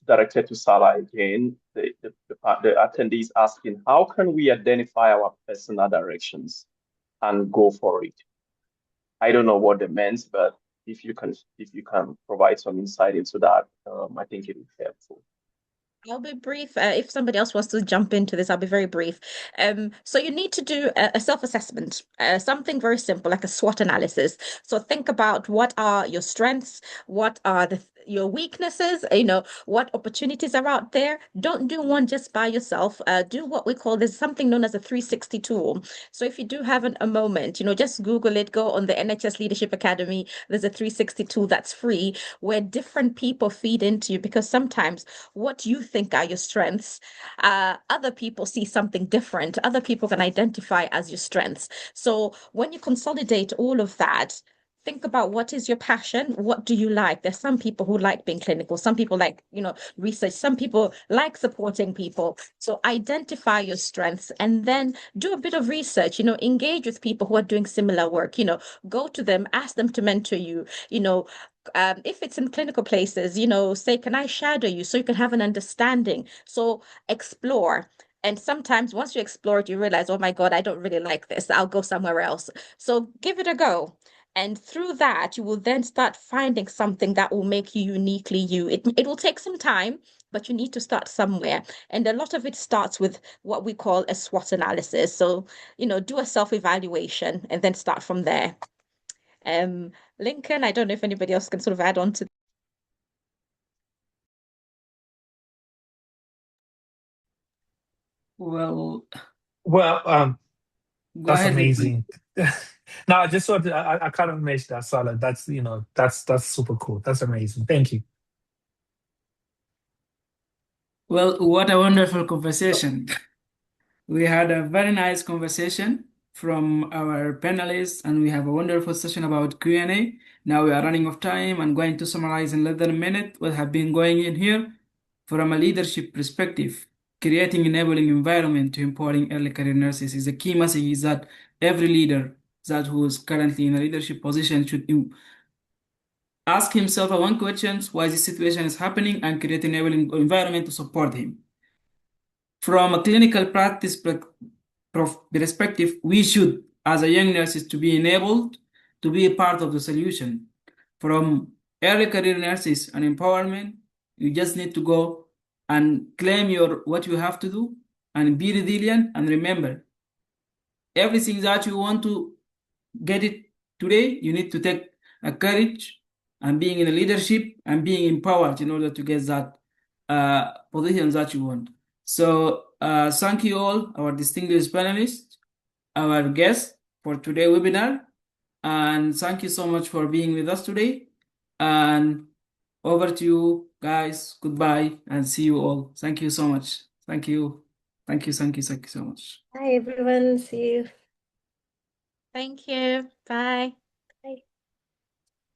Speaker 7: directed to Salah again. The attendee is asking, how can we identify our personal directions and go for it? I don't know what that means, but if you can provide some insight into that, I think it would be helpful.
Speaker 3: I'll be brief. If somebody else wants to jump into this, I'll be very brief. So you need to do a self-assessment, something very simple, like a SWOT analysis. So think about, what are your strengths, what are your weaknesses, what opportunities are out there. Don't do one just by yourself. Do what we call, there's something known as a 360 tool. So if you do have a moment, just Google it, go on the NHS Leadership Academy. There's a 360 tool that's free, where different people feed into you, because sometimes what you think are your strengths, other people see something different. Other people can identify as your strengths. So when you consolidate all of that, think about, what is your passion? What do you like? There's some people who like being clinical. Some people like, research. Some people like supporting people. So identify your strengths, and then do a bit of research, engage with people who are doing similar work, go to them, ask them to mentor you, if it's in clinical places, say, can I shadow you, so you can have an understanding? So explore. And sometimes once you explore it, you realize, oh my God, I don't really like this. I'll go somewhere else. So give it a go. And through that, you will then start finding something that will make you uniquely you. It will take some time, but you need to start somewhere. And a lot of it starts with what we call a SWOT analysis. So, do a self-evaluation and then start from there. Lincoln, I don't know if anybody else can sort of add on to.
Speaker 1: Well,
Speaker 6: Well,
Speaker 1: go
Speaker 6: that's
Speaker 1: ahead,
Speaker 6: amazing. No, I just thought I kind of missed that, Salah. That's that's super cool. That's amazing. Thank you.
Speaker 1: Well, what a wonderful conversation. We had a very nice conversation from our panelists, and we have a wonderful session about Q&A. Now we are running out of time. I'm going to summarize in less than a minute what have been going in here. From a leadership perspective, creating enabling environment to empowering early career nurses is a key message is that every leader that who is currently in a leadership position should ask himself one question: why this situation is happening, and create enabling environment to support him. From a clinical practice perspective, we should, as a young nurses, to be enabled to be a part of the solution. From early career nurses and empowerment, you just need to go and claim what you have to do and be resilient, and remember, everything that you want to get it today, you need to take a courage and being in a leadership and being empowered in order to get that position that you want. So thank you all, our distinguished panelists, our guests for today's webinar, and thank you so much for being with us today. And over to you guys. Goodbye and see you all. Thank you so much. Thank you. Thank you. Thank you. Thank you so much.
Speaker 3: Bye, everyone. See you.
Speaker 5: Thank you. Bye.